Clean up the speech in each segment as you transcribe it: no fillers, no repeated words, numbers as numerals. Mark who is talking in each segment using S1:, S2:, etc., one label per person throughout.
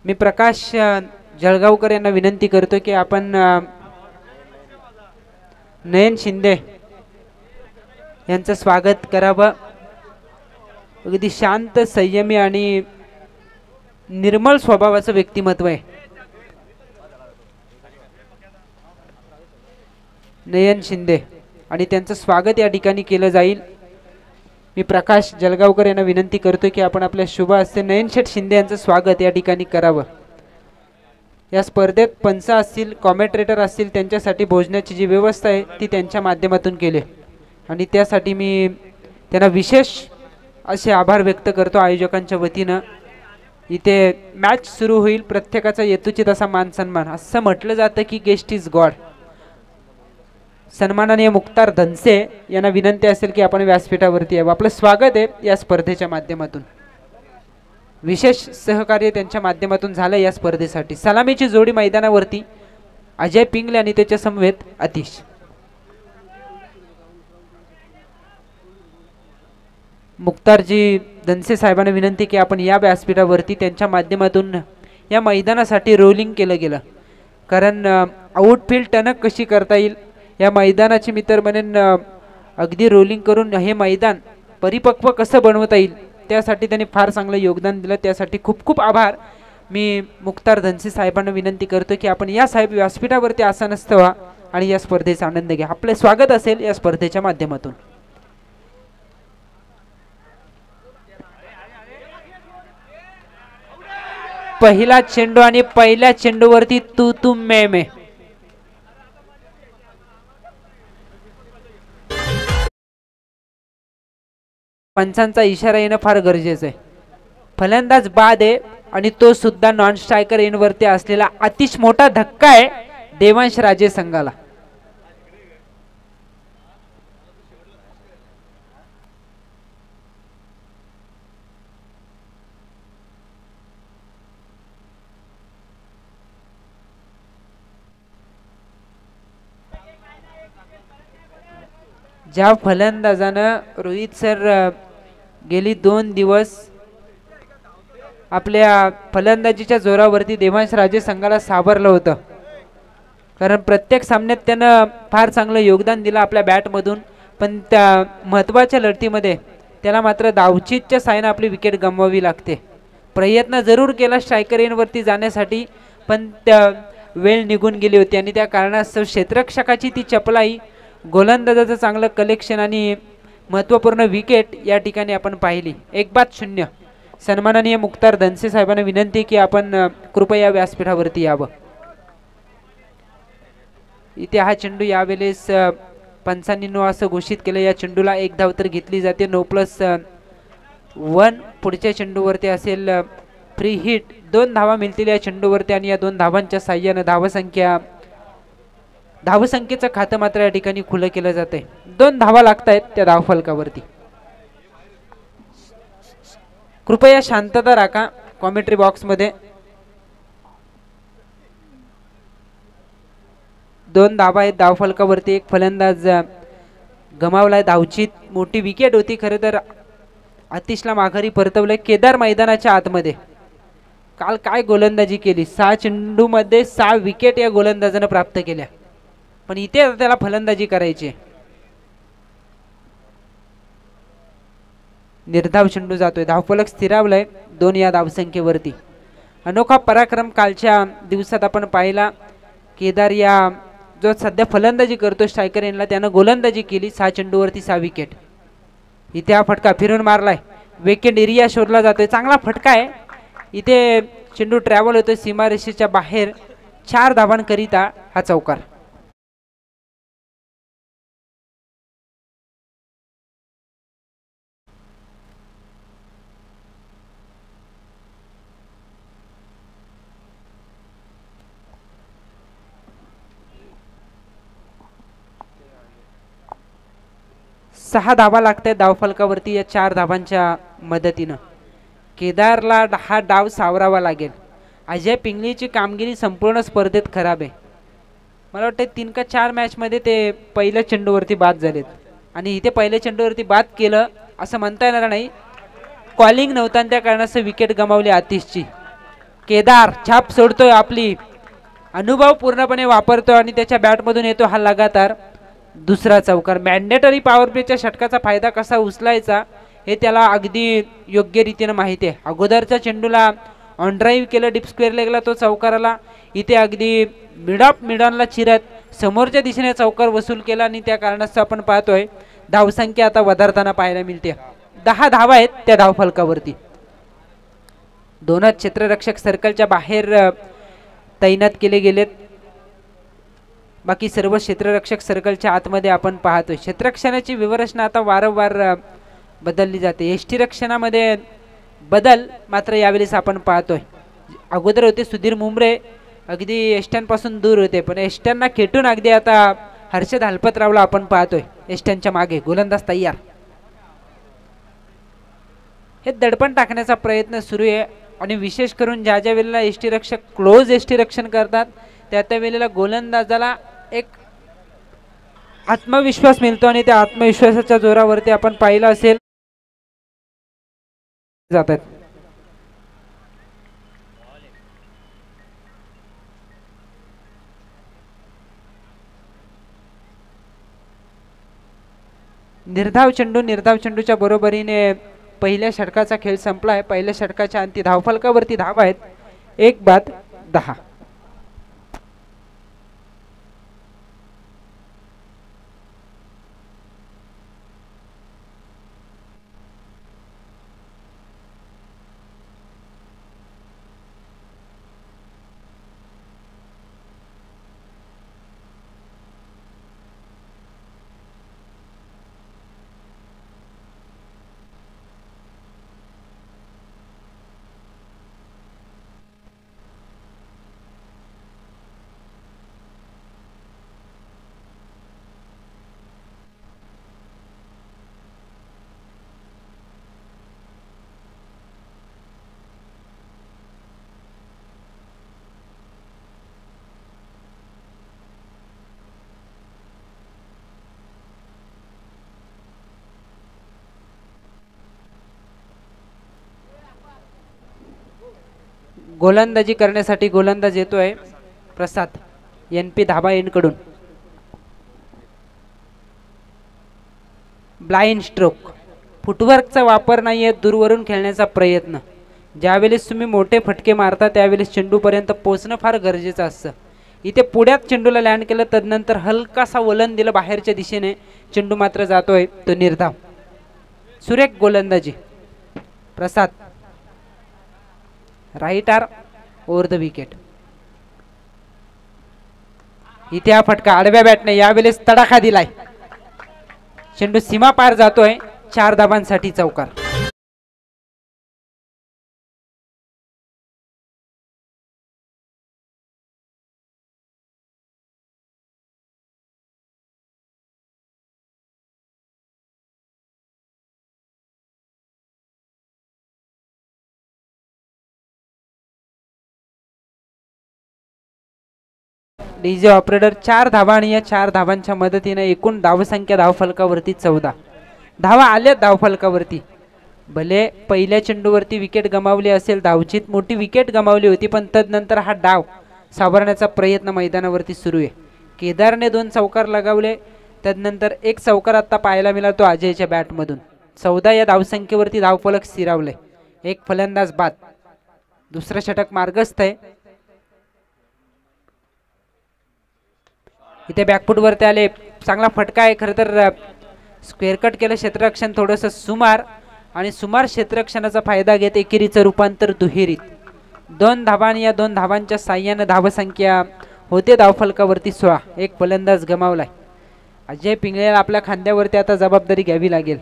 S1: मी प्रकाश जळगावकर यांना विनंती करतो की आपण नयन शिंदे यांचं स्वागत करावं। अगदी शांत संयमी आणि निर्मळ स्वभावाचं व्यक्तिमत्व आहे नयन शिंदे आणि त्यांचं स्वागत या ठिकाणी केलं जाईल। मी प्रकाश जळगावकर यांना विनंती करतो की आपण आपल्या शुभ हस्ते नयन शेठ शिंदे यांचं स्वागत या ठिकाणी करावं। या स्पर्धेत पंच असतील, कॉमेंटेटर असतील, त्यांच्यासाठी भोजनाची जी व्यवस्था आहे ती त्यांच्या माध्यमातून केली आणि त्यासाठी मी त्यांना विशेष असे आभार व्यक्त करतो आयोजकांच्या वतीनं। इथे मॅच सुरू होईल, प्रत्येकाचा यथोचित असा मान सन्मान। असं म्हटलं जातं की गेस्ट इज गॉड। सन्माननीय मुक्तार धनसे यांना विनंती असेल की आपण व्यासपीठावरती यावं। आपलं स्वागत आहे या स्पर्धेच्या माध्यमातून, विशेष सहकार्य त्यांच्या माध्यमातून झालं या स्पर्धेसाठी। सलामीची जोडी मैदानावरती अजय पिंगले आणि त्याच्या समवेत अतिश। मुक्तारजी धनसे साहेबांना विनंती की आपण या व्यासपीठावरती त्यांच्या माध्यमातून या मैदानासाठी रोलिंग केलं गेलं, कारण आउटफील्ड टणक कशी करता येईल या मैदानाची मी तर म्हणेन अगदी रोलिंग करून हे मैदान परिपक्व कसं बनवता येईल त्यासाठी त्यांनी फार चांगलं योगदान दिलं। त्यासाठी खूप खूप आभार। मी मुक्तार धनसे साहेबांना विनंती करतो की आपण या साहेब व्यासपीठावरती आसनस्थ व्हा आणि या स्पर्धेचा आनंद घ्या। आपले स्वागत असेल या स्पर्धेच्या माध्यमातून। पहिला चेंडू आणि पहिल्या चेंडूवरती तू तुम मैं। पंचांचा इशारा येणं फार गरजेचं आहे। फलंदाज बाद आहे आणि तो सुद्धा नॉन स्ट्रायकर एंडवरती असलेला अतिशय मोठा धक्का आहे देवांश राजे संघाला। ज्या फलंदाजानं रोहित सर गेली 2 दिवस आपल्या फलंदाजीच्या जोरावरती देवांश राजे संघाला सावरलं होतं, कारण प्रत्येक सामन्यात त्यानं फार चांगलं योगदान दिलं आपल्या बॅटमधून, पण त्या महत्त्वाच्या लढतीमध्ये त्याला मात्र धावचीतच्या साहाय्याने आपली विकेट गमवावी लागते। प्रयत्न जरूर केला स्ट्रायकर एंडवरती जाण्यासाठी, पण त्या वेळ निघून गेली होती आणि त्या कारणास्तव क्षेत्ररक्षकाची ती चपलाई, गोलंदाजाचं चांगलं कलेक्शन आणि महत्त्वपूर्ण विकेट या ठिकाणी आपण पाहिली। 1-0। सन्माननीय मुक्तार धनसे साहेबांना विनंती की आपण कृपया व्यासपीठावरती यावं। इथे हा चेंडू यावेळेस पंचांनी असं घोषित केलं, या चेंडूला 1 धाव तर घेतली जाते। 9+1 पुढच्या चेंडूवरती असेल फ्री हिट। 2 धावा मिळतील या चेंडूवरती आणि या 2 धावांच्या साह्यानं धावसंख्येचं खातं मात्र या ठिकाणी खुलं केलं जाते। 2 धावा लागतायत त्या धावफलकावरती। कृपया शांतता राखा कॉमेंट्री बॉक्स मध्ये। 2 धावा आहेत धावफलकावरती। एक फलंदाज गमावलाय, धावचीत मोठी विकेट होती खरं तर। अतिशला माघारी परतवलंय केदार मैदानाच्या आतमध्ये। काल काय गोलंदाजी केली, 6 चेंडूमध्ये 6 विकेट या गोलंदाजानं प्राप्त केल्या, पण इथे त्याला फलंदाजी करायची। निर्धाव चेंडू जातोय, धावफलक स्थिरावलाय 2 या धावसंख्येवरती। अनोखा पराक्रम कालच्या दिवसात आपण पाहिला। केदार या जो सध्या फलंदाजी करतो स्ट्रायकर एंडला, त्यानं गोलंदाजी केली। 6 चेंडूवरती 6 विकेट। इथे हा फटका फिरून मारलाय, विकेट एरिया शोधला जातोय, चांगला फटका आहे। इथे चेंडू ट्रॅव्हल होतोय सीमारेषेच्या बाहेर। 4 धावांकरिता हा चौकार। सहा धावा लागतात धावफलकावरती या 4 धावांच्या मदतीनं। केदारला हा डाव सावरावा लागेल। अजय पिंगलीची कामगिरी संपूर्ण स्पर्धेत खराब आहे। मला वाटतं 3 का 4 मॅच मध्ये ते पहिल्या चेंडूवरती बाद झालेत आणि इथे पहिल्या चेंडूवरती बाद केलं असं म्हणता येणार नाही। कॉलिंग नव्हता त्या कारणास्तव विकेट गमावली आतिशची। केदार छाप सोडतोय, आपली अनुभव पूर्णपणे वापरतोय आणि त्याच्या बॅटमधून येतो हा लगातार दुसरा चौकार. मॅन्डेटरी पॉवर प्लेच्या षटकाचा फायदा कसा उचलायचा हे त्याला अगदी योग्य रीतीने माहिती आहे. अगोदरच्या चेंडूला ऑन ड्राईव्ह केलं, डीप स्क्वेअर लेगला तो चौकाराला, इथे अगदी मिडॉनला चिरत समोरच्या दिशेने चौकार वसूल केला आणि त्या कारणास्तव आपण पाहतोय धावसंख्या आता वधारताना पाहायला मिळते. 10 धावा आहेत त्या धावफलकावरती. दोनच क्षेत्ररक्षक सर्कलच्या बाहेर तैनात केले गेलेत, बाकी सर्व क्षेत्ररक्षक सर्कलच्या आतमध्ये आपण पाहतोय. क्षेत्ररक्षणाची व्यवस्था आता वारंवार बदलली जाते. यष्टिरक्षणामध्ये बदल मात्र यावेळेस आपण पाहतोय. अगोदर होते सुधीर मुंबरे, अगदी यष्ट्यांपासून दूर होते, पण यष्ट्यांना खेटून अगदी आता हर्षद हलपतरावला आपण पाहतोय यष्ट्यांच्या मागे. गोलंदाज तयार. हे दडपण टाकण्याचा प्रयत्न सुरू आहे आणि विशेष करून ज्या ज्या वेळेला यष्टिरक्षक क्लोज यष्टिरक्षण करतात त्या त्या वेळेला गोलंदाजाला एक आत्मविश्वास मिळतो आणि त्या आत्मविश्वासाच्या जोरावरती आपण पाहिलं असेल जातात. निर्धाव चेंडूच्या बरोबरीने पहिल्या षटकाचा खेळ संपला आहे. पहिल्या षटकाच्या अंती धावफलकावरती धावा आहेत 1-10. गोलंदाजी करण्यासाठी गोलंदाज येतोय प्रसाद NP धाबा कडून. ब्लाइंड स्ट्रोक, फुटवर्कचा वापर नाहीये, दूरवरून खेळण्याचा प्रयत्न. ज्यावेळेस तुम्ही मोठे फटके मारता त्यावेळेस चेंडूपर्यंत पोहोचणं फार गरजेचं असतं. इथे पुढ्यात चेंडूला लँड केलं, तदनंतर हलकासा वलन दिलं बाहेरच्या दिशेने, चेंडू मात्र जातोय तो निर्धाव. सुरेख गोलंदाजी Prasad. Right arm over the wicket. इथे हा फटका आडव्या बॅटने यावेळेस तडाखा दिलाय. चेंडू सीमा पार जातोय. 4 धाबांसाठी चौकार. डीजे ऑपरेटर 4 धावा आणि या 4 धावांच्या मदतीने एकूण धावसंख्या धावफलकावरती 14 धावा आल्या धावफलकावरती. भले पहिल्या चेंडूवरती विकेट गमावली असेल, धावचीत मोठी विकेट गमावली होती, पण तदनंतर हा डाव सावरण्याचा प्रयत्न मैदानावरती सुरू आहे. केदारने 2 चौकार लगावले, तदनंतर एक चौकार आता पाहायला मिळाला अजयच्या बॅटमधून. 14 या धावसंख्येवरती धावफलक स्थिरावले. एक फलंदाज बाद. दुसरं षटक मार्गस्थ आहे. इथे बॅकफुट वरती आले, चांगला फटका आहे. खरं तर स्क्वेअर कट केलं क्षेत्ररक्षण थोडंसं सुमार, आणि सुमार क्षेत्ररक्षणाचा फायदा घेत एकेरीचं रूपांतर दुहेरीत. 2 धावा आणि या 2 धावांच्या साह्यानं धावसंख्या होते धावफलकावरती 16. एक फलंदाज गमावलाय. अजय पिंगळेला आपल्या खांद्यावरती आता जबाबदारी घ्यावी लागेल.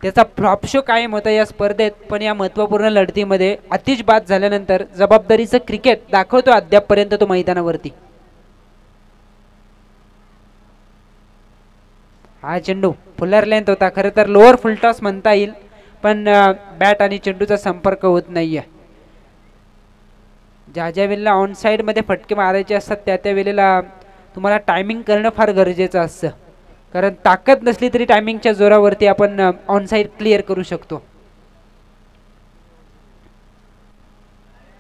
S1: त्याचा फ्लॉप शो कायम होता या स्पर्धेत, पण या महत्त्वपूर्ण लढतीमध्ये आतिश बाद झाल्यानंतर जबाबदारीचं क्रिकेट दाखवतो अद्यापपर्यंत तो मैदानावरती. हा चेंडू फुलर लेंथ होता, खरं तर लोअर फुल टॉस म्हणता येईल, पण बॅट आणि चेंडूचा संपर्क होत नाहीये. ज्या ज्या वेळेला ऑन साइड मध्ये फटके मारायचे असतात त्या त्या वेळेला तुम्हाला टायमिंग करणं फार गरजेचं असतं, कारण ताकद नसली तरी टायमिंगच्या जोरावरती आपण ऑन साइड क्लिअर करू शकतो.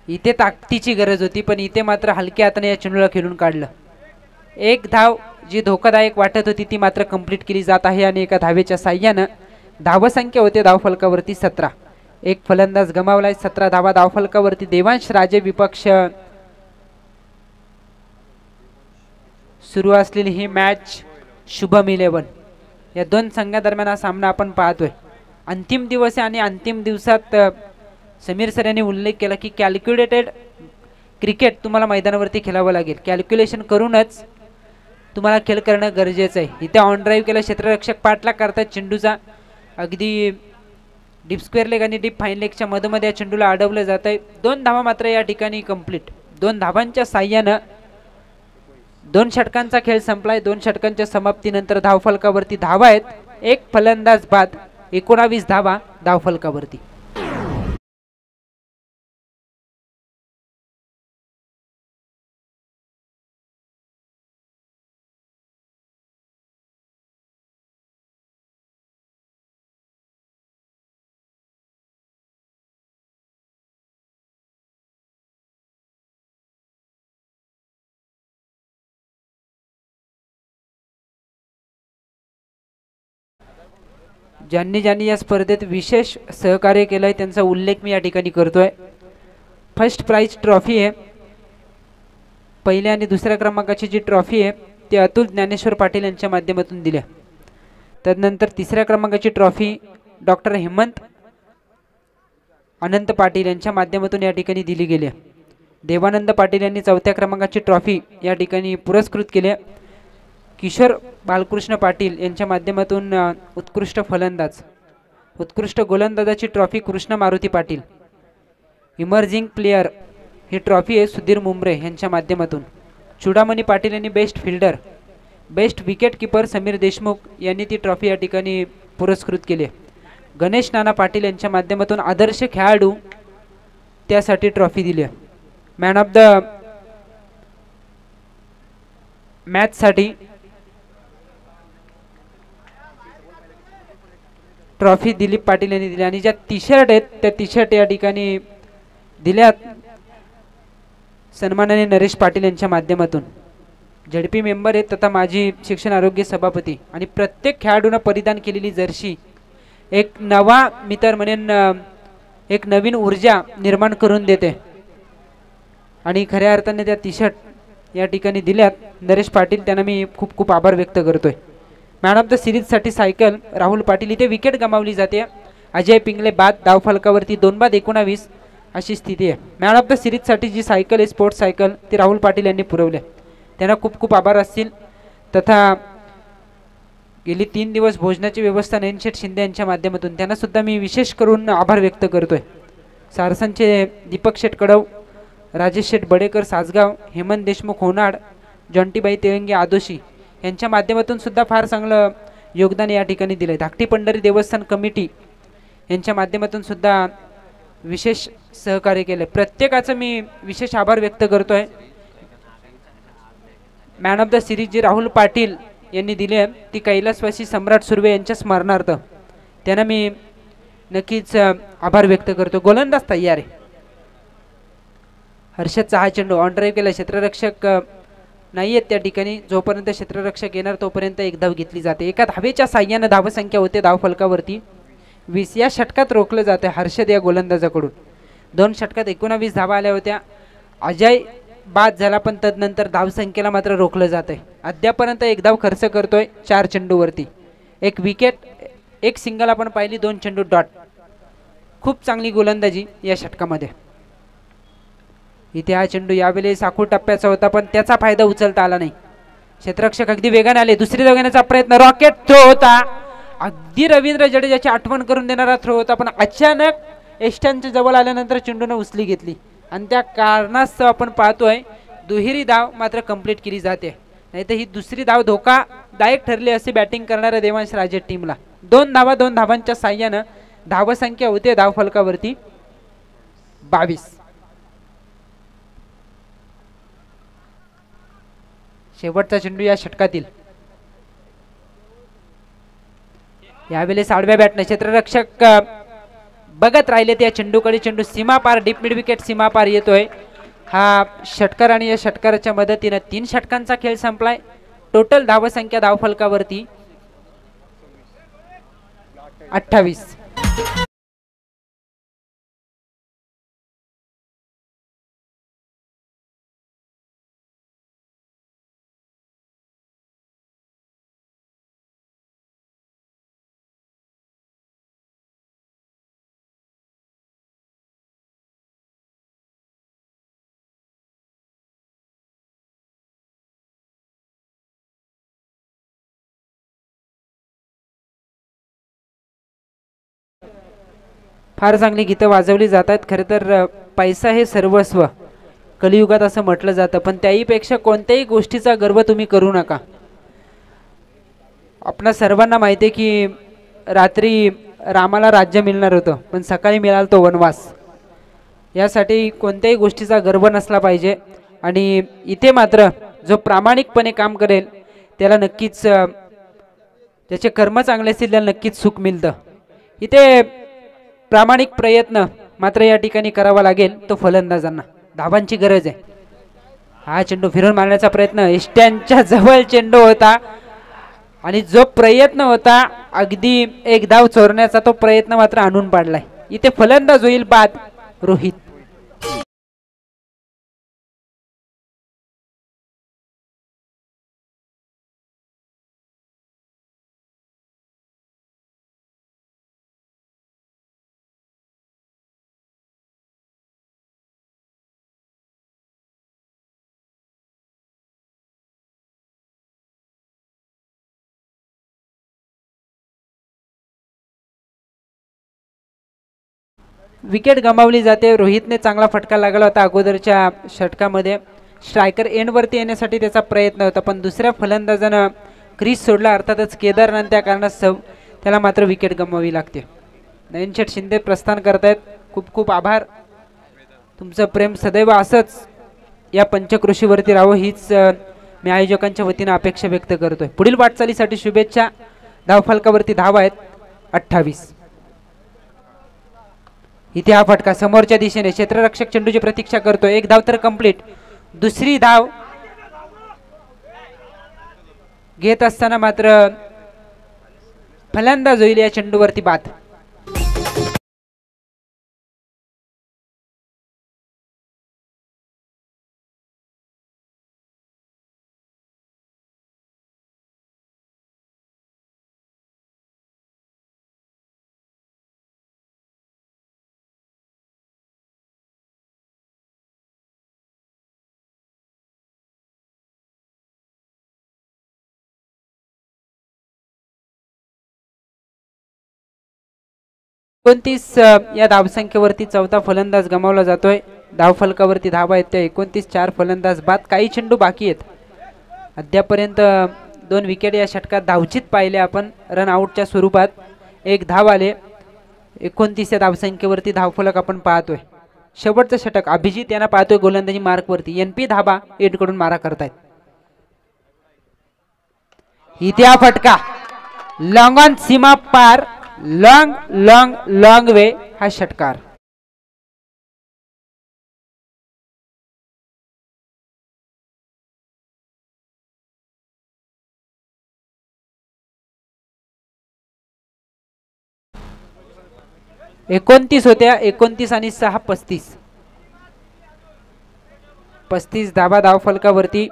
S1: इथे ताकदीची गरज होती, पण इथे मात्र हलक्या हाताने या चेंडूला खेळून काढलं. एक धाव जी धोकादायक वाटत होती ती मात्र कंप्लीट केली जात आहे आणि एका धावेच्या साह्यानं धावसंख्या होते धावफलकावरती 17. एक फलंदाज गमावलाय. 17 धावा धावफलकावरती. देवांश राजे विपक्ष सुरू असलेली ही मॅच शुभम 11 या दोन संघादरम्यान हा सामना आपण पाहतोय. अंतिम दिवस आहे आणि अंतिम दिवसात समीर सर यांनी उल्लेख केला की कॅल्क्युलेटेड क्रिकेट तुम्हाला मैदानावरती खेळावं लागेल. कॅल्क्युलेशन करूनच तुम्हाला खेळ करणं गरजेचं आहे. इथे ऑन ड्राईव्ह केला. क्षेत्ररक्षक पाठलाग करतात चेंडूचा. अगदी डीप स्क्वेअर लेग आणि डीप फाईन लेगच्या मधोमध या चेंडूला अडवलं जात आहे. 2 धावा मात्र या ठिकाणी कंप्लीट. 2 धावांच्या साह्यानं 2 षटकांचा खेळ संपलाय. 2 षटकांच्या समाप्तीनंतर धावफलकावरती धावा आहेत. एक फलंदाज बाद. 19 धावा धावफलकावरती. ज्यांनी ज्यांनी या स्पर्धेत विशेष सहकार्य केलंय त्यांचा उल्लेख मी या ठिकाणी करतोय. फर्स्ट प्राइज ट्रॉफी आहे. पहिल्या आणि दुसऱ्या क्रमांकाची जी ट्रॉफी आहे ती अतुल ज्ञानेश्वर पाटील यांच्या माध्यमातून दिल्या. त्यानंतर तिसऱ्या क्रमांकाची ट्रॉफी डॉक्टर हेमंत अनंत पाटील यांच्या माध्यमातून या ठिकाणी दिली गेली. देवानंद पाटील यांनी चौथ्या क्रमांकाची ट्रॉफी या ठिकाणी पुरस्कृत केली. किशोर बालकृष्ण पाटील यांच्या माध्यमातून उत्कृष्ट फलंदाज उत्कृष्ट गोलंदाजाची trophy Krishna Maruti Patil. Emerging player ही ट्रॉफी आहे सुधीर मुंबरे यांच्या माध्यमातून. चुडामणी पाटील यांनी best fielder best wicket keeper Sameer Deshmukh यांनी ती ट्रॉफी या ठिकाणी पुरस्कृत केली. गणेश नाना पाटील यांच्या माध्यमातून आदर्श खेळाडू त्यासाठी ट्रॉफी दिली. मॅन ऑफ द मॅचसाठी ट्रॉफी दिलीप पाटील यांनी दिली आणि ज्या टी शर्ट आहेत त्या टी शर्ट या ठिकाणी दिल्यात सन्माननीय नरेश पाटील यांच्या माध्यमातून. झडपी मेंबर आहेत तथा माजी शिक्षण आरोग्य सभापती आणि प्रत्येक खेळाडूंना परिधान केलेली जर्सी एक नवा मी तर म्हणेन एक नवीन ऊर्जा निर्माण करून देते आणि खऱ्या अर्थाने त्या टी शर्ट या ठिकाणी दिल्यात नरेश पाटील त्यांना मी खूप खूप आभार व्यक्त करतोय. मॅन ऑफ द सिरीजसाठी सायकल राहुल पाटील. इथे विकेट गमावली जाते. अजय पिंगले बाद. धावफलकावरती 2 बाद 19 अशी स्थिती आहे. मॅन ऑफ द सिरीजसाठी जी सायकल आहे स्पोर्ट्स सायकल ती राहुल पाटील यांनी पुरवली. त्यांना खूप खूप आभार असतील. तथा गेली 3 दिवस भोजनाची व्यवस्था नयनशेठ शिंदे यांच्या माध्यमातून त्यांना सुद्धा मी विशेष करून आभार व्यक्त करतोय. सारसांचे दीपक शेठ कडव, राजेश शेठ बडेकर सासगाव, हेमंत देशमुख होनाड, जॉन्टीबाई तेलंगे आदोशी यांच्या माध्यमातून सुद्धा फार चांगलं योगदान या ठिकाणी दिलं. धाकटी पंढरी देवस्थान कमिटी यांच्या माध्यमातून सुद्धा विशेष सहकार्य केलं. प्रत्येकाचं मी विशेष आभार व्यक्त करतोय. मॅन ऑफ द सिरीज जी राहुल पाटील यांनी दिली आहे ती कैलासवासी सम्राट सुर्वे यांच्या स्मरणार्थ त्यांना मी नक्कीच आभार व्यक्त करतो. गोलंदाज तयार आहे. हर्षदचा हा चेंडू ऑन ड्राईव्ह केला. क्षेत्ररक्षक नाही आहेत त्या ठिकाणी. जोपर्यंत क्षेत्ररक्षक येणार तोपर्यंत एक धाव घेतली जाते. एका धावेच्या साह्यानं धावसंख्या होते धावफलकावरती 20. या षटकात रोखलं जाते हर्षद या गोलंदाजाकडून. 2 षटकात 19 धावा आल्या होत्या. अजय बाद झाला पण तदनंतर धावसंख्येला मात्र रोखलं जात आहे. अद्यापर्यंत एक धाव खर्च करतोय 4 चेंडूवरती. एक विकेट एक सिंगल आपण पाहिली. 2 चेंडू डॉट. खूप चांगली गोलंदाजी या षटकामध्ये. इथे हा चेंडू यावेळी साखूळ टप्प्याचा होता पण त्याचा फायदा उचलता आला नाही. क्षेत्ररक्षक अगदी वेगाने आले. दुसरी धाव घेण्याचा प्रयत्न. रॉकेट थ्रो होता. अगदी रवींद्र जडेजाची आठवण करून देणारा थ्रो होता पण अचानक एष्ट्यांच्या जवळ आल्यानंतर चेंडूने उचली घेतली आणि त्या कारणास्तव आपण पाहतोय दुहेरी धाव मात्र कंप्लीट केली जाते. नाहीतर ही दुसरी धाव धोकादायक ठरली असे बॅटिंग करणाऱ्या देवांश राजे टीमला. 2 धावा 2 धावांच्या साह्यानं धावसंख्या होते धावफलकावरती 22. शेवटचा चेंडू या षटकातील. यावेळेस आडव्या बॅटने क्षेत्ररक्षक बघत राहिले त्या चेंडूकडे. चेंडू सीमा पार, डीप मिड विकेट सीमा पार येतोय हा षटकार आणि या षटकाराच्या मदतीने 3 षटकांचा खेळ संपलाय. टोटल धावसंख्या धावफलकावरती 28. फार चांगली गीतं वाजवली जात आहेत. खरं तर पैसा हे सर्वस्व कलियुगात असं म्हटलं जातं, पण त्याहीपेक्षा कोणत्याही गोष्टीचा गर्व तुम्ही करू नका. आपणा सर्वांना माहिती आहे की रात्री रामाला राज्य मिळणार होतं, पण सकाळी मिळाला तो वनवास. यासाठी कोणत्याही गोष्टीचा गर्व नसला पाहिजे. आणि इथे मात्र जो प्रामाणिकपणे काम करेल त्याला नक्कीच, त्याचे कर्म चांगले असतील त्याला नक्कीच सुख मिळतं. इथे प्रामाणिक प्रयत्न मात्र या ठिकाणी करावा लागेल. तो फलंदाजांना धावांची गरज आहे. हा चेंडू फिरून मारण्याचा प्रयत्न, इष्ट्यांच्या जवळ चेंडू होता आणि जो प्रयत्न होता अगदी एक धाव चोरण्याचा, तो प्रयत्न मात्र आणून पाडलाय. इथे फलंदाज होईल बाद रोहित. विकेट गमावली जाते. रोहितने चांगला फटका लागला होता अगोदरच्या षटकामध्ये. स्ट्रायकर एंडवरती येण्यासाठी त्याचा प्रयत्न होता, पण दुसऱ्या फलंदाजानं क्रीज सोडला, अर्थातच केदारनाथ. त्या कारणास्तव त्याला मात्र विकेट गमवावी लागते. नयनशेठ शिंदे प्रस्थान करतायत. खूप खूप आभार. तुमचं प्रेम सदैव असंच या पंचकृषीवरती राहावं हीच मी आयोजकांच्या वतीनं अपेक्षा व्यक्त करतोय. पुढील वाटचालीसाठी शुभेच्छा. धावफलकावरती धावा आहेत 28. इथे हा फटका समोरच्या दिशेने, क्षेत्ररक्षक चेंडूची प्रतीक्षा करतो. एक धाव तर कंप्लीट. दुसरी धाव घेत असताना मात्र फलंदाज होईल या चेंडूवरती बाद. या धावसंख्येवरती चौथा फलंदाज गमावला जातोय. धावफलकावरती धावा आहेत त्या 29. 4 फलंदाज बाद. काही चेंडू बाकी आहेत. अद्यापर्यंत 2 विकेट या षटकात धावचित पाहिले आपण रन आउटच्या स्वरूपात. एक धाव आले. 29 या धावसंख्येवरती धावफलक आपण पाहतोय. शेवटचं षटक अभिजित यांना पाहतोय गोलंदाजी मार्कवरती. NP धाबा एडकडून मारा करतायत. इथे हा फटका लॉंग ऑन सीमा पार, लॉंग लॉंग लॉंग वे हा षटकार. एकोणतीस होत्या. 29 आणि 6 35. 35 धाबा धावफलकावरती.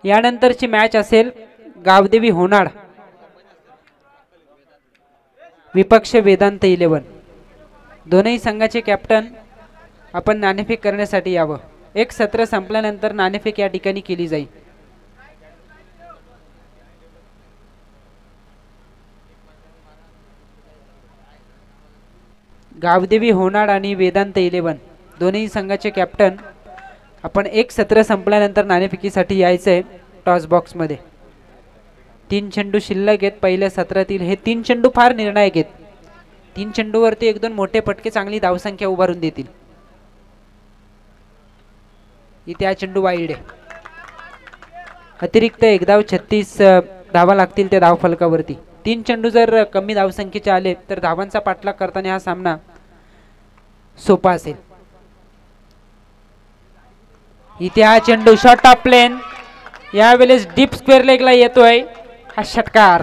S1: यानंतरची मॅच असेल गावदेवी होनाड विपक्ष वेदांत 11. दोनही संघाचे कॅप्टन आपण नाणेफेक करण्यासाठी यावं. एक सत्र संपल्यानंतर नाणेफेक या ठिकाणी केली जाईल. गावदेवी होनाड आणि वेदांत 11 दोन्ही संघाचे कॅप्टन आपण एक सत्र संपल्यानंतर नाणेफेकीसाठी यायचंय. टॉस बॉक्स मध्ये 3 चेंडू शिल्लक आहेत पहिल्या सत्रातील. हे 3 चेंडू फार निर्णायक आहेत. 3 चेंडूवरती 1-2 मोठे फटके चांगली धावसंख्या उभारून देतील. इथे हा चेंडू वाईड आहे. अतिरिक्त 1 धाव 36 धावा लागतील त्या धावफलकावरती. 3 चेंडू जर कमी धावसंख्येचे आले तर धावांचा पाठलाग करताना हा सामना सोपा असेल. इथे हा चेंडू शॉर्ट ऑफ प्लेन, यावेळेस डीप स्क्वेअर लेगला येतोय हा षटकार.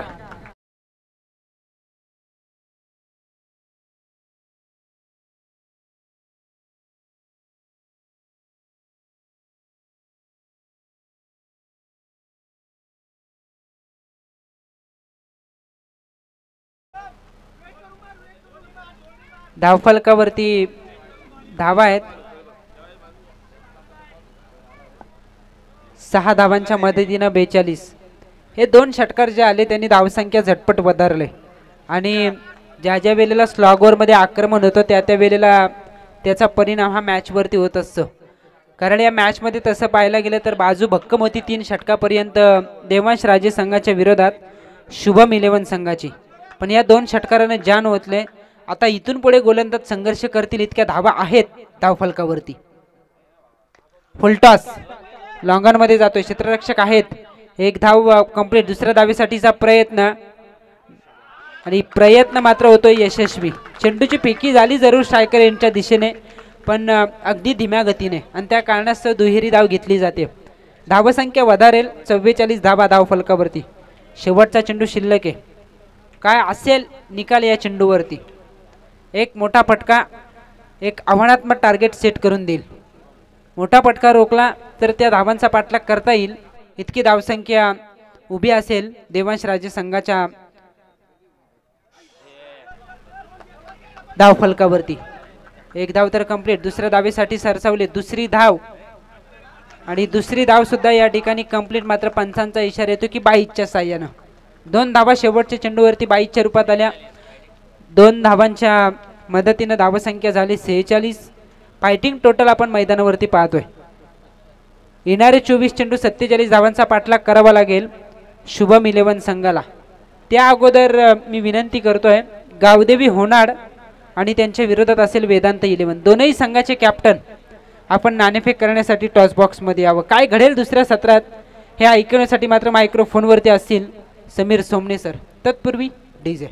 S1: धावफलकावरती धावा आहेत. 6 धावांच्या मदतीनं 42. हे 2 षटकार जे आले त्यांनी धावसंख्या झटपट वधारले आणि ज्या ज्या वेळेला स्लॉगवरमध्ये आक्रमण होतं त्या वेळेला त्याचा परिणाम हा मॅचवरती होत असतो. कारण या मॅचमध्ये तसं पाहायला गेलं तर बाजू भक्कम होती 3 षटकापर्यंत देवांश राजे संघाच्या विरोधात शुभम 11 संघाची. पण या 2 षटकाराने जान ओतले. आता इथून पुढे गोलंदाज संघर्ष करतील इतक्या धावा आहेत धावफलकावरती. फुलटॉस लॉंगॉन मध्ये जातोय, क्षेत्ररक्षक आहेत. 1 धाव कंप्लीट. दुसऱ्या धावेसाठीचा प्रयत्न आणि प्रयत्न मात्र होतोय यशस्वी. चेंडूची फेकी झाली जरूर स्ट्रायकर यांच्या दिशेने, पण अगदी धीम्या गतीने आणि त्या कारणास्तव दुहेरी धाव घेतली जाते. धावसंख्या वधारेल. 44 धावा धावफलकावरती. शेवटचा चेंडू शिल्लक आहे. काय असेल निकाल या चेंडूवरती? एक मोठा फटका एक आव्हानात्मक टार्गेट सेट करून देईल. मोठा फटका रोखला तर त्या धावांचा पाठलाग करता येईल इतकी धावसंख्या उभी असेल देवांश राजे संघाच्या धावफलकावरती. 1 धाव तर कंप्लीट. दुसऱ्या धावेसाठी सरसावले. दुसरी धाव आणि दुसरी धाव सुद्धा या ठिकाणी कंप्लीट. मात्र पंचांचा इशारा येतो की 22च्या साह्यानं 2 धावा शेवटच्या चेंडूवरती 22च्या रूपात आल्या. 2 धावांच्या मदतीनं धावसंख्या झाली 46. फायटिंग टोटल आपण मैदानावरती पाहतोय. येणारे 24 चेंडू 47 धावांचा पाठलाग करावा लागेल शुभम 11 संघाला. त्या अगोदर मी विनंती करतोय गावदेवी होनाड आणि त्यांच्या विरोधात असेल वेदांत 11. दोनही संघाचे कॅप्टन आपण नाणेफेक करण्यासाठी टॉस बॉक्स मध्ये यावं. काय घडेल दुसऱ्या सत्रात हे ऐकण्यासाठी मात्र मायक्रोफोनवरती असतील समीर सोमने सर. तत्पूर्वी डीजे.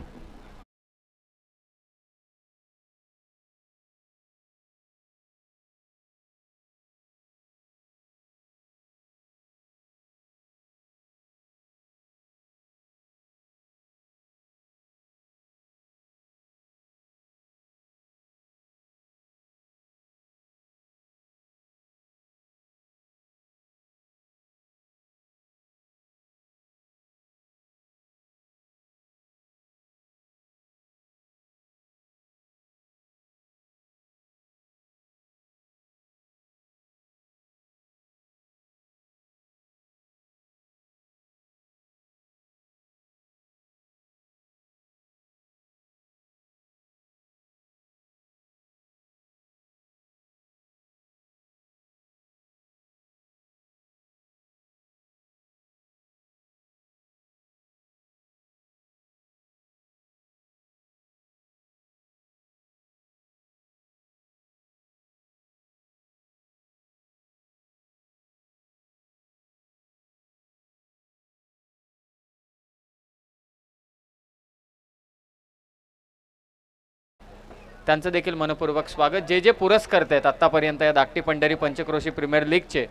S2: त्यांचं देखील मनपूर्वक स्वागत. जे जे पुरस्कर्ते आहेत आत्तापर्यंत या धाकटी पंढरी पंचक्रोशी प्रीमियर लीगचे,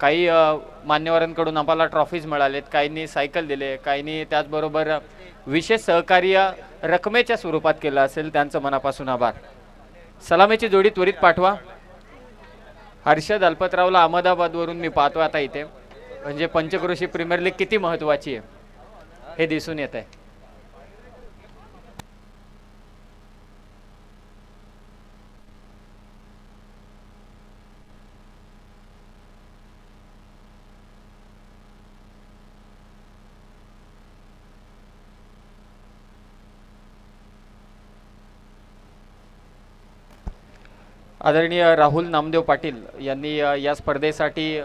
S2: काही मान्यवरांकडून आम्हाला ट्रॉफीज मिळालेत, काहींनी सायकल दिले, काहींनी त्याचबरोबर विशेष सहकार्य रकमेच्या स्वरूपात केलं असेल, त्यांचं मनापासून आभार. सलामीची जोडी त्वरित पाठवा. हर्षद अल्पतरावला अहमदाबादवरून मी पाहतो आता इथे. म्हणजे पंचक्रोशी प्रीमियर लीग किती महत्त्वाची आहे हे दिसून येत आहे. आदरणीय राहुल नामदेव पाटील यांनी या स्पर्धेसाठी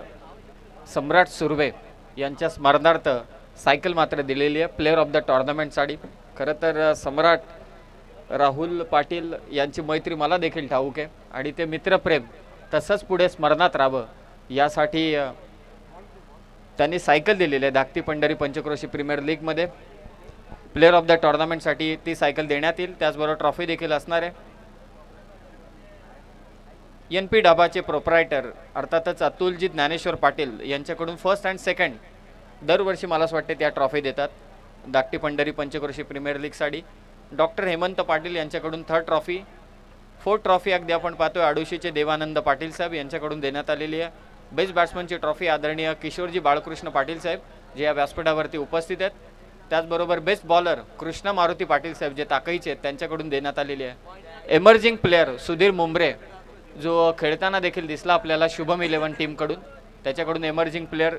S2: सम्राट सुर्वे यांच्या स्मरणार्थ सायकल मात्र दिलेली आहे प्लेअर ऑफ द टुर्नामेंटसाठी. खरं तर सम्राट राहुल पाटील यांची मैत्री मला देखील ठाऊक आहे आणि ते मित्रप्रेम तसंच पुढे स्मरणात राहावं यासाठी त्यांनी सायकल दिलेली आहे. धाकटी पंढरी पंचक्रोशी प्रीमियर लीगमध्ये प्लेअर ऑफ द टुर्नामेंटसाठी ती सायकल देण्यात येईल. त्याचबरोबर ट्रॉफी देखील असणार आहे. NP डाबाचे प्रोप्रायटर अर्थातच अतुलजी ज्ञानेश्वर पाटील यांच्याकडून फर्स्ट अँड सेकंड दरवर्षी मला असं वाटते त्या ट्रॉफी देतात. धाकटी पंढरी पंचक्रोशी प्रीमियर लीगसाठी डॉक्टर हेमंत पाटील यांच्याकडून थर्ड ट्रॉफी. फोर्थ ट्रॉफी अगदी आपण पाहतोय आडोशीचे देवानंद पाटील साहेब यांच्याकडून देण्यात आलेली आहे. बेस्ट बॅट्समनची ट्रॉफी आदरणीय किशोरजी बाळकृष्ण पाटील साहेब जे या व्यासपीठावरती उपस्थित आहेत. त्याचबरोबर बेस्ट बॉलर कृष्णा मारुती पाटील साहेब जे ताकईचे आहेत त्यांच्याकडून देण्यात आलेली आहे. एमर्जिंग प्लेअर सुधीर मुंबरे जो खेळताना देखील दिसला आपल्याला शुभम 11 टीमकडून, त्याच्याकडून एमर्जिंग प्लेअर.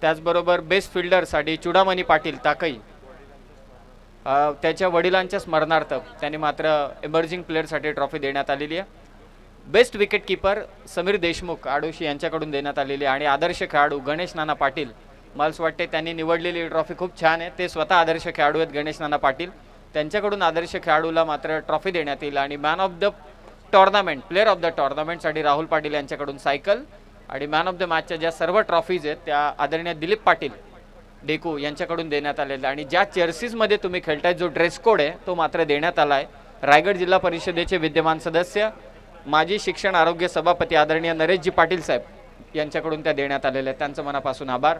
S2: त्याचबरोबर बेस्ट फिल्डरसाठी चुडामणी पाटील ताकई त्याच्या वडिलांच्या स्मरणार्थ त्यांनी मात्र एमर्जिंग प्लेअरसाठी ट्रॉफी देण्यात आलेली आहे. Best wicket keeper Sameer Deshmukh Adoshi यांच्याकडून देण्यात आलेली आहे. आणि आदर्श खेळाडू गणेश नाना पाटील मला असं वाटते त्यांनी निवडलेली ट्रॉफी खूप छान आहे. ते स्वतः आदर्श खेळाडू आहेत गणेश नाना पाटील, त्यांच्याकडून आदर्श खेळाडूला मात्र ट्रॉफी देण्यात येईल. आणि man of the tournament player of the टॉर्नामेंटसाठी राहुल पाटील यांच्याकडून सायकल. आणि मॅन ऑफ द मॅचच्या ज्या सर्व ट्रॉफीज आहेत त्या आदरणीय दिलीप पाटील डेकू यांच्याकडून देण्यात आलेल्या. आणि ज्या जर्सीजमध्ये तुम्ही खेळताय जो ड्रेस कोड आहे तो मात्र देण्यात आला आहे. रायगड जिल्हा परिषदेचे विद्यमान सदस्य माजी शिक्षण आरोग्य सभापती आदरणीय नरेशजी पाटील साहेब यांच्याकडून त्या देण्यात आलेल्या आहेत. त्यांचं मनापासून आभार.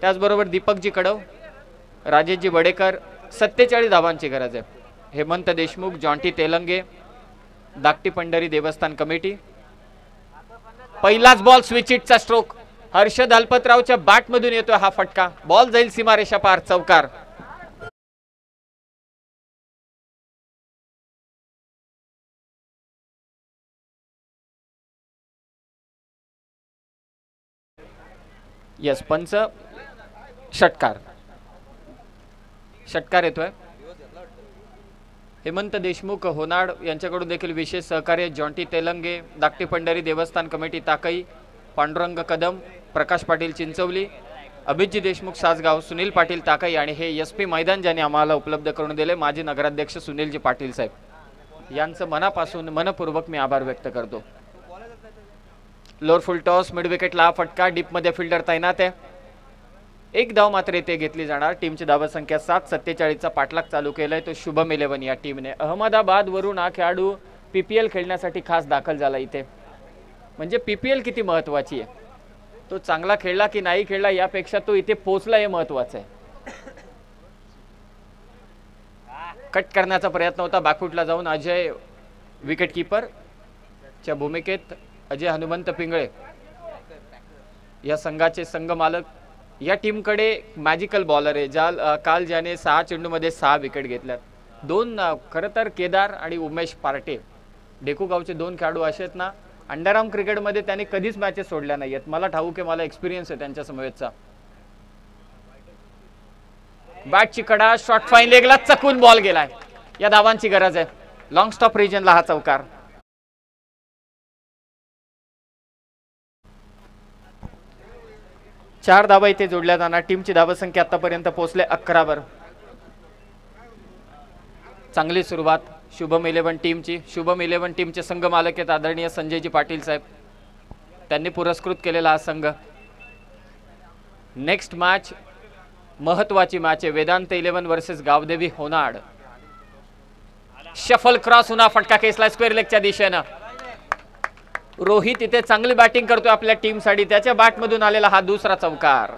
S2: त्याचबरोबर दीपकजी कडव, राजेशजी वडेकर 47 धावांची गरज आहे. हेमंत देशमुख, जॉन्टी तेलंगे, धाकटी पंढरी देवस्थान कमिटी. पहिलाच बॉल स्विच हिटचा स्ट्रोक हर्षद अल्पतरावच्या बॅटमधून येतोय हा फटका. बॉल जाईल सीमारेषा पार, चौकार. यस पंच षटकार येतोय. हेमंत देशमुख होनाड यांच्याकडून देखील विशेष सहकार्य. जॉन्टी तेलंगे, धाकटी पंढरी देवस्थान कमिटी ताकई, पांडुरंग कदम, प्रकाश पाटील चिंचवली, अभिजी देशमुख सासगाव, सुनील पाटील ताकई. आणि हे SP मैदान ज्याने आम्हाला उपलब्ध करून दिले माजी नगराध्यक्ष सुनीलजी पाटील साहेब यांचं मनापासून मनपूर्वक मी आभार व्यक्त करतो. लोअर फुल टॉस मिड विकेटला फटका. डीपमध्ये फिल्डर तैनात आहे. एक धाव मात्र इथे घेतली जाणार. टीमची धाव संख्या 7:47चा पाठलाग चालू केलाय तो शुभम 11 या टीमने. अहमदाबाद वरून हा खेळाडू PPL खेळण्यासाठी खास दाखल झाला इथे. म्हणजे PPL किती महत्वाची आहे, तो चांगला खेळला की नाही खेळला यापेक्षा तो इथे पोहोचला हे महत्वाचं आहे. कट करण्याचा प्रयत्न होता बॅकफुटला जाऊन. अजय विकेट कीपर च्या भूमिकेत अजय हनुमंत पिंगळे या संघाचे संघ मालक. या टीमकडे मॅजिकल बॉलर आहे काल ज्याने 6 चेंडूमध्ये 6 विकेट घेतल्यात. 2 खरं तर केदार आणि उमेश पार्टे डेकू गावचे 2 खेळाडू असे आहेत ना, अंडरआर्म क्रिकेटमध्ये त्यांनी कधीच मॅचेस सोडल्या नाहीयेत. मला ठाऊक आहे, मला एक्सपिरियन्स आहे त्यांच्या समवेतचा. बॅटची कडा, शॉट फाईन लेगला चकून बॉल गेलाय. या धावांची गरज आहे. लॉंग स्टॉप रिजनला हा चौकार. चार धावा इथे जोडल्या जाणार. टीमची धावसंख्या आतापर्यंत पोहोचले 11 वर. चांगली सुरुवात शुभम 11 टीमची. शुभम 11 टीमचे संघ मालक आहेत आदरणीय संजयजी पाटील साहेब, त्यांनी पुरस्कृत केलेला हा संघ. नेक्स्ट मॅच महत्वाची मॅच आहे. Vedant 11 versus Gavdevi Honad. Shuffle cross होणार, फटका खेचला स्क्वेअर लेगच्या दिशेनं. रोहित इथे चांगली बॅटिंग करतोय आपल्या टीमसाठी. त्याच्या बॅटमधून आलेला हा दुसरा चौकार.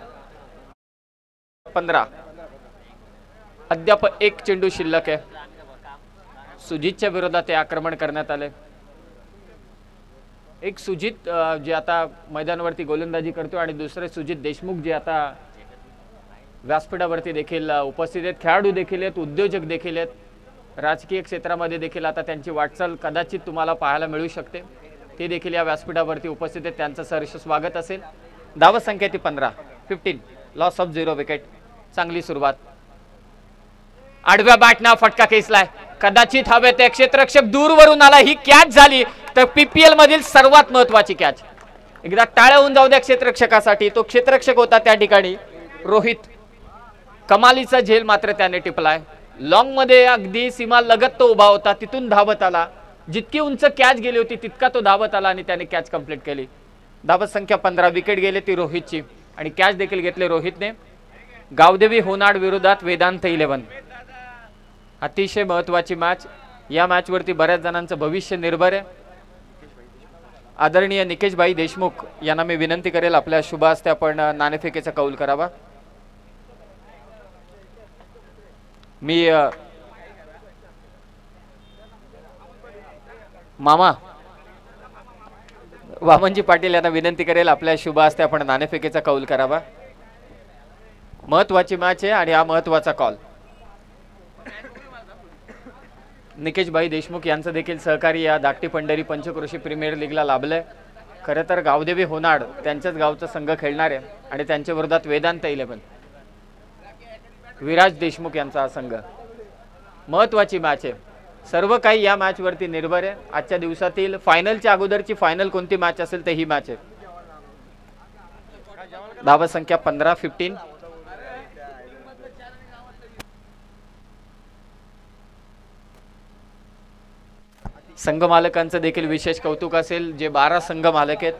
S2: 15 अद्याप 1 चेंडू शिल्लक आहे. सुजितच्या विरोधात हे आक्रमण करण्यात आले. एक सुजित जे आता मैदानावरती गोलंदाजी करतोय आणि दुसरे सुजित देशमुख जे आता व्यासपीठावरती देखील उपस्थित आहेत. खेळाडू देखील आहेत, उद्योजक देखील आहेत. राजकीय क्षेत्रामध्ये देखील आता त्यांची वाटचाल कदाचित तुम्हाला पाहायला मिळू शकते. ते देखील या व्यासपीठावरती उपस्थित आहेत. त्यांचं सहर्ष स्वागत असेल. धावसंख्या ती 15 लॉस ऑफ 0 विकेट. चांगली सुरुवात. आडव्या बॅटना फटका खेचलाय. कदाचित हवेत एक क्षेत्ररक्षक दूरवरून आला. ही कॅच झाली तर PPL मधील सर्वात महत्वाची कॅच. एकदा टाळ्या होऊन जाऊ द्या क्षेत्ररक्षकासाठी. तो क्षेत्ररक्षक होता त्या ठिकाणी रोहित. कमालीचा झेल मात्र त्याने टिपलाय. लॉंग मध्ये अगदी सीमा लगत तो उभा होता, तिथून धावत आला. जितकी उंच कॅच गेली होती तितका तो धावत आला आणि त्याने कॅच कंप्लीट केली. धावत संख्या 15. विकेट गेली ती रोहितची आणि कॅच देखील घेतले रोहितने. गावदेवी होनाड विरोधात वेदांत 11. अतिशय महत्वाची मॅच. या मॅच वरती बऱ्याच जणांचं भविष्य निर्भर आहे. आदरणीय निकेशभाई देशमुख यांना मी विनंती करेल आपल्या शुभ हस्ते आपण नाणेफेकीचा कौल करावा. मी मामा वामनजी पाटील यांना विनंती करेल आपल्या शुभ हस्ते आपण नाणेफेकीचा कौल करावा. महत्वाची मॅच आहे आणि हा महत्वाचा कॉल. निकेशभाई देशमुख यांचं देखील सहकारी या धाकटी पंढरी पंचक्रोशी प्रीमियर लीगला लाभलंय. खरं तर गावदेवी होनाड त्यांच्याच गावचा संघ खेळणार आहे आणि त्यांच्या विरोधात वेदांत 11 विराज देशमुख यांचा हा संघ. महत्वाची मॅच आहे. सर्व काही या मॅच वरती निर्भर आहे. आजच्या दिवसातील फायनलच्या अगोदरची फायनल कोणती मॅच असेल तर ही मॅच आहे. धावा संख्या 15-15. संघ मालकांचं देखील विशेष कौतुक असेल जे 12 संघ मालक आहेत.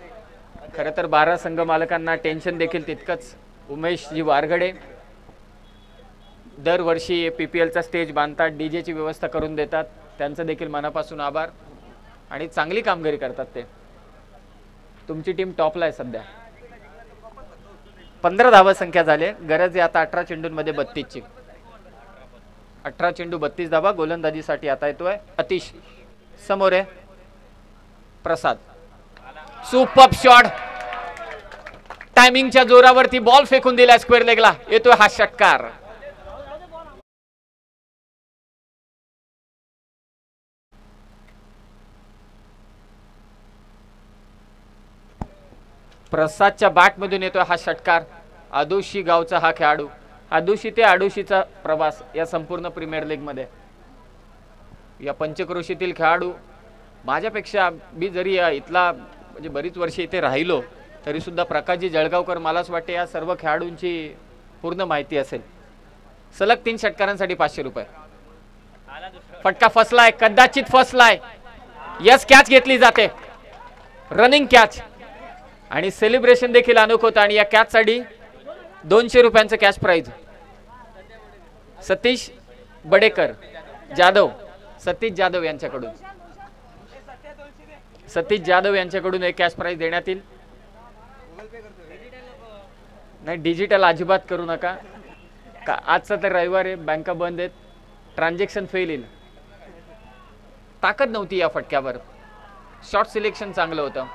S2: खरं तर 12 संघ मालकांना टेन्शन देखील तितकंच. उमेशजी वारगडे दरवर्षी PPLचा स्टेज बांधतात, डीजेची व्यवस्था करून देतात, त्यांचं देखील मनापासून आभार आणि चांगली कामगिरी करतात ते. तुमची टीम टॉपला आहे सध्या. 15 धावा संख्या झाले. गरज आहे आता 18 चेंडूंमध्ये 32ची. 18 चेंडू 32 धावा. गोलंदाजीसाठी आता येतोय अतिश. समोर आहे प्रसाद. Super shot. टायमिंगच्या जोरावरती बॉल फेकून दिला स्क्वेअर लेगला. येतोय हा षटकार. प्रसादच्या बॅटमधून येतोय हा षटकार. आदोशी गावचा हा खेळाडू. आदोशी ते आडोशीचा प्रवास या संपूर्ण प्रीमियर लीग मध्ये. या पंचक्रोशीतील खेळाडू माझ्यापेक्षा मी जरी इथला म्हणजे बरीच वर्षे इथे राहिलो तरी सुद्धा प्रकाशजी जळगावकर मलाच वाटते या सर्व खेळाडूंची पूर्ण माहिती असेल. सलग 3 षटकारांसाठी 500 रुपये. फटका फसलाय, कदाचित फसलाय. यस, कॅच घेतली जाते. रनिंग कॅच आणि सेलिब्रेशन देखील अनोखं होतं आणि या कॅच साठी 200 रुपयांचं कॅश प्राइज. सतीश बडेकर जाधव, सतीश जाधव यांच्याकडून एक कॅश प्राइज देण्यात येईल. नाही, डिजिटल अजिबात करू नका. आजचा तर रविवार आहे, बँका बंद आहेत, ट्रान्झॅक्शन फेल येईल. ताकद नव्हती या फटक्यावर. शॉट सिलेक्शन चांगलं होतं.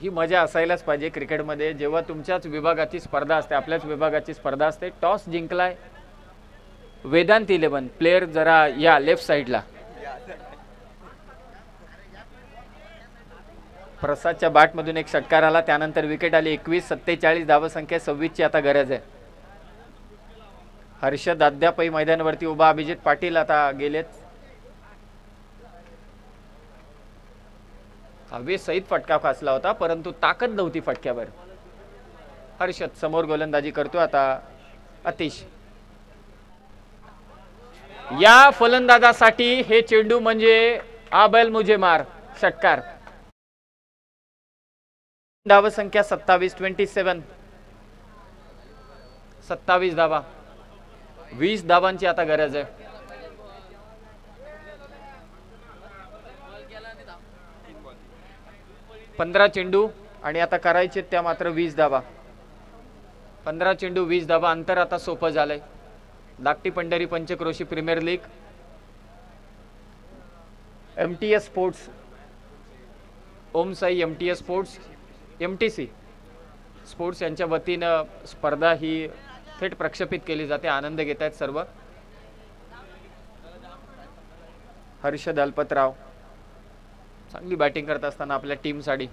S2: ही मजा असायलाच पाहिजे क्रिकेटमध्ये जेव्हा तुमच्याच विभागाची स्पर्धा असते, आपल्याच विभागाची स्पर्धा असते. टॉस जिंकलाय वेदांत 11. प्लेयर जरा या लेफ्ट साइडला. प्रसादच्या बॅटमधून एक षटकार आला, त्यानंतर विकेट आली. 21-47 धावा संख्या 26ची आता गरज आहे. हर्षद अद्यापही मैदानावरती उभा. अभिजित पाटील आता गेलेत. हवे सहित फटका फासला होता परंतु ताकद नव्हती फटक्यावर. हर्षद समोर गोलंदाजी करतो आता अतिश. या फलंदाजासाठी हे चेंडू म्हणजे आ बैल मुझे मार. षटकार. धावा संख्या 27-27. 27 धावा. 20 धावांची आता गरज आहे. पंधरा चेंडू आणि आता करायचे त्या मात्र 20 धावा. 15 चेंडू 20 धावा. अंतर आता सोपं झालंय. धाकटी पंढरी पंचक्रोशी premier league MTS sports, Om Sai MTS sports, MTC sports यांच्या वतीनं स्पर्धा ही थेट प्रक्षेपित केली जाते. आनंद घेत आहेत सर्व. हर्षद अल्पतराव चांगली बॅटिंग करत असताना आपल्या टीमसाठी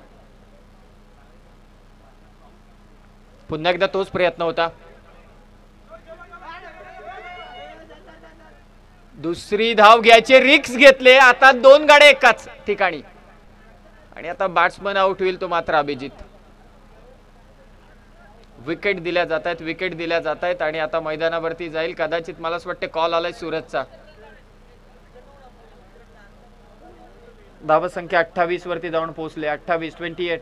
S2: पुन्हा एकदा तोच प्रयत्न होता. दुसरी धाव घ्यायचे रिक्स घेतले. आता 2 गाड्या एकाच ठिकाणी आणि आता बॅट्समन आउट होईल तो मात्र अभिजित. विकेट दिल्या जात आहेत आणि आता मैदानावरती जाईल. कदाचित मला असं वाटतं कॉल आलाय सूरजचा. धावा संख्या 28 वरती जाऊन पोहोचले. 28-28.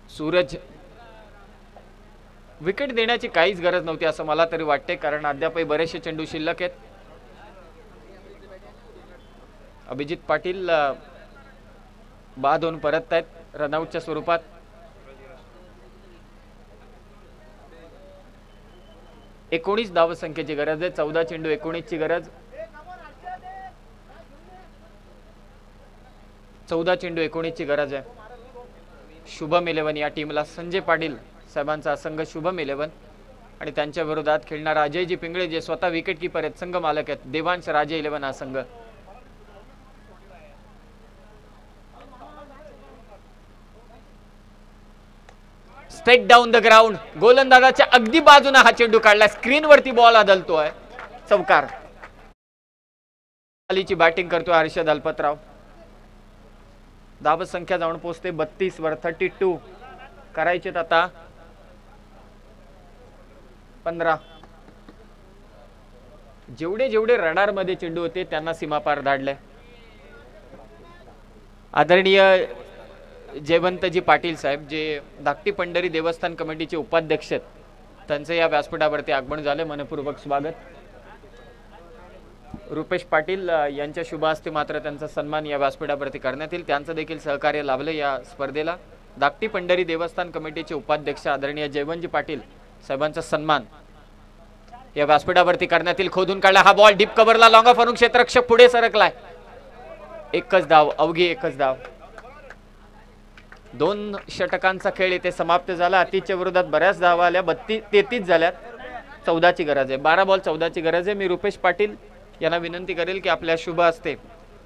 S2: सूरज विकेट देण्याची काहीच गरज नव्हती असं मला तरी वाटते, कारण अद्यापही बरेचसे चेंडू शिल्लक आहेत. अभिजित पाटील बाद होऊन परत आहेत रनआउटच्या स्वरूपात. एकोणीस धावसंख्येची गरज आहे. 14 चेंडू 19 ची गरज. 14 चेंडू 19 ची गरज आहे. शुभम 11 या टीमला संजय पाटील साहेबांचा संघ शुभम 11 आणि त्यांच्या विरोधात खेळणारा अजयजी पिंगळे जे स्वतः विकेट कीपर आहेत, संघ मालक आहेत, देवांश राजे 11 हा संघ. Straight down the ground. गोलंदाजाच्या अगदी बाजूने हा चेंडू काढला. स्क्रीनवरती बॉल आदलतोय. चौकार. खालीची बॅटिंग करतोय हर्षद अल्पतराव. धाव संख्या जाऊन पोहोचते 32 वर. 32 करायचेत आता 15. जेवढे जेवढे रडार मध्ये चेंडू होते त्यांना सीमापार धाडले. आदरणीय जयवंतजी पाटील साहेब जे धाकटी पंढरी देवस्थान कमिटीचे उपाध्यक्ष आहेत, त्यांचे या व्यासपीठावरती आगमन झाले. मनपूर्वक स्वागत. रुपेश पाटील यांच्या शुभ हस्ते मात्र त्यांचा सन्मान या व्यासपीठावरती करण्यात येईल. त्यांचं देखील सहकार्य लाभले या स्पर्धेला. धाकटी पंढरी देवस्थान कमिटीचे उपाध्यक्ष आदरणीय जयवंतजी पाटील साहेबांचा सन्मान या व्यासपीठावरती करण्यात येईल. खोदून काढला हा बॉल डीप कव्हरला. लॉंग ऑफ अनुक क्षेत्ररक्षक पुढे सरकलाय. एकच धाव, अवघी एकच धाव. 2 षटकांचा खेळ इथे समाप्त झाला. अतिच्या विरोधात बऱ्याच धावा आल्या. 33 झाल्यात. 14 ची गरज आहे. 12 बॉल 14 ची गरज आहे. मी रुपेश पाटील यांना विनंती करेल की आपल्या शुभ हस्ते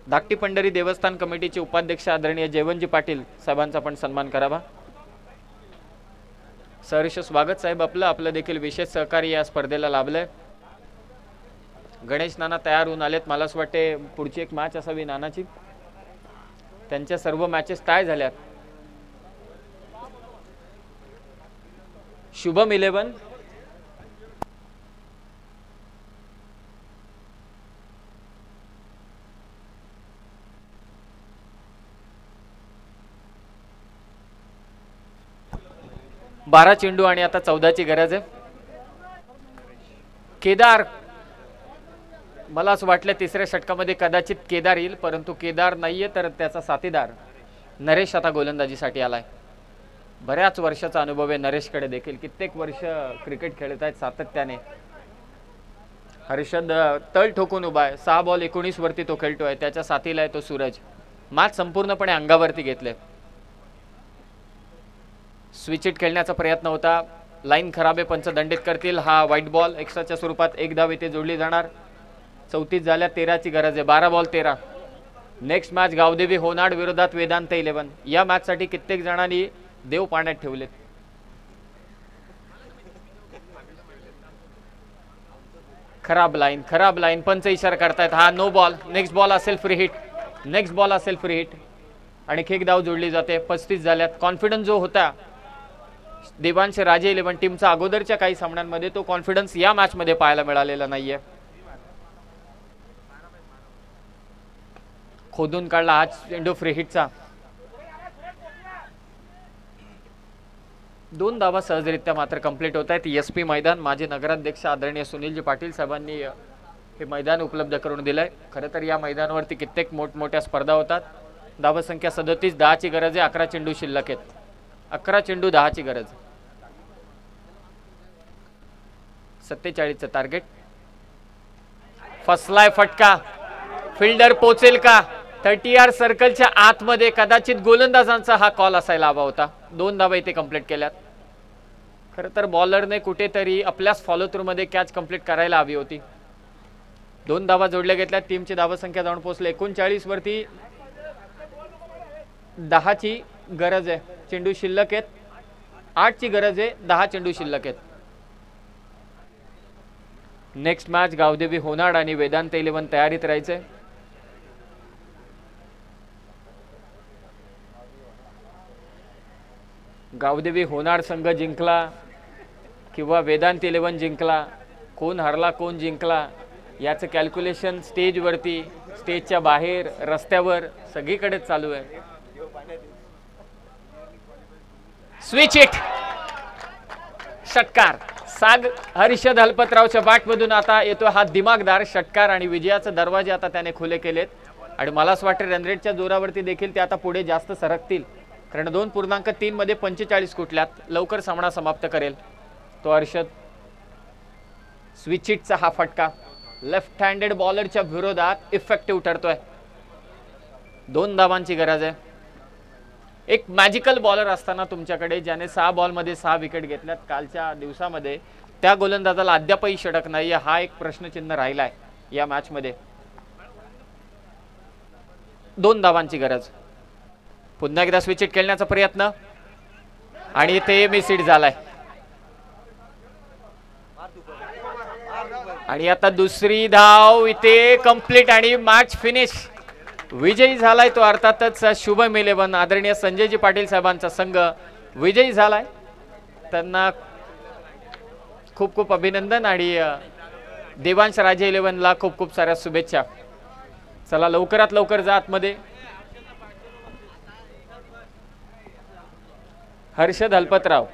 S2: धाकटी पंढरी देवस्थान कमिटीचे उपाध्यक्ष आदरणीय जयवंतजी पाटील साहेबांचा पण सन्मान करावा. सहर्ष स्वागत साहेब आपलं देखील विशेष सहकार्य या स्पर्धेला लाभलंय. गणेश नाना तयार होऊन आलेत. मला असं वाटते पुढची एक मॅच असावी नानाची. त्यांच्या सर्व मॅचेस टाय झाल्यात. शुभम 11 12 चेंडू आणि आता 14 ची गरज आहे. केदार, मला असं वाटलं तिसऱ्या षटकामध्ये कदाचित केदार येईल, परंतु केदार नाहीये तर त्याचा साथीदार नरेश आता गोलंदाजीसाठी आलाय. बऱ्याच वर्षाचा अनुभव आहे नरेशकडे देखील. कित्येक वर्ष क्रिकेट खेळत आहेत सातत्याने. हर्षद तळ ठोकून उभा आहे. 6 बॉल 19 वरती तो खेळतोय. त्याच्या साथीला आहे तो सूरज. मॅच संपूर्णपणे अंगावरती घेतले. स्विच इट खेळण्याचा प्रयत्न होता. लाईन खराब आहे. पंच दंडित करतील. हा व्हाईट बॉल एक्स्ट्राच्या स्वरूपात एक धाव इथे जोडली जाणार. 34 झाल्या. 13 ची गरज आहे. 12 बॉल 13. नेक्स्ट मॅच गावदेवी होनाड विरोधात वेदांत 11. या मॅच साठी कित्येक जणांनी देव पाण्यात ठेवले. खराब लाईन पंच इशारा करतायत. हा नो बॉल. नेक्स्ट बॉल असेल फ्री हिट. आणि एक धाव जोडली जाते. 35 झाल्यात. कॉन्फिडन्स जो होता देवांश राजे 11 टीमचा अगोदरच्या काही सामन्यांमध्ये, तो कॉन्फिडन्स या मॅच मध्ये पाहायला मिळालेला नाहीये. खोदून काढला हा चेंडू फ्री हिटचा. 2 धावा सहजरित्या मात्र कंप्लीट होत आहेत. एसपी मैदान माजी नगराध्यक्ष आदरणीय सुनीलजी पाटील साहेबांनी हे मैदान उपलब्ध करून दिलंय. खरं तर या मैदानावरती कित्येक मोठमोठ्या स्पर्धा होतात. धावा संख्या 37. 10 ची गरज आहे. 11 चेंडू शिल्लक आहेत. 11 चेंडू 10 ची गरज. 47 चं टार्गेट. फसलाय फटका. फिल्डर पोचेल का? 30 सर्कलच्या आतमध्ये. कदाचित गोलंदाजांचा हा कॉल असायला हवा होता. 2 धावा इथे कंप्लीट केल्यात. खरं तर बॉलरने कुठेतरी आपल्याच फॉलो थ्रू मध्ये कॅच कंप्लीट करायला हवी होती. 2 धावा जोडल्या घेतल्या. टीमची धावा संख्या जाऊन पोहोचले 39 वरती. 10 ची गरज आहे. चेंडू शिल्लक आहेत. 8 ची गरज आहे. 10 चेंडू शिल्लक आहेत. नेक्स्ट मॅच गावदेवी होनाड आणि वेदांत 11 तयारीत राहायचंय. गावदेवी होनाड संघ जिंकला किंवा वेदांत 11 जिंकला, कोण हरला कोण जिंकला याचं कॅल्क्युलेशन स्टेजवरती, स्टेजच्या बाहेर, रस्त्यावर सगळीकडेच चालू आहे. Switch it. षटकार. साग हर्षद हलपतरावच्या बॅटमधून आता येतो हा दिमागदार षटकार आणि विजयाचे दरवाजे आता त्याने खुले केलेत. आणि मला असं वाटतं रनरेटच्या जोरावरती देखील ते आता पुढे जास्त सरकतील, कारण 2.3 मध्ये 45 कुठल्यात लवकर सामना समाप्त करेल तो हर्षद. स्विचिटचा हा फटका लेफ्ट हँडेड बॉलरच्या विरोधात इफेक्टिव्ह ठरतोय. 2 धावांची गरज आहे. एक मॅजिकल बॉलर असताना तुमच्याकडे ज्याने 6 बॉलमध्ये 6 विकेट घेतल्यात कालच्या दिवसामध्ये, त्या गोलंदाजाला अद्यापही षटक नाही, हा एक प्रश्नचिन्ह राहिलाय या मॅच मध्ये. 2 धावांची गरज. पुन्हा एकदा स्विचिट खेळण्याचा प्रयत्न आणि ते मिसहिट झालाय. आणि आता दुसरी धाव इथे कंप्लीट आणि मॅच फिनिश. विजयी झालाय तो अर्थातच शुभम 11 आदरणीय संजयजी पाटील साहेबांचा संघ विजयी झालाय. त्यांना खूप खूप अभिनंदन आणि देवांश राजे 11 ला खूप खूप साऱ्या शुभेच्छा. चला लवकरात लवकर जा आतमध्ये. हर्षद हलपतराव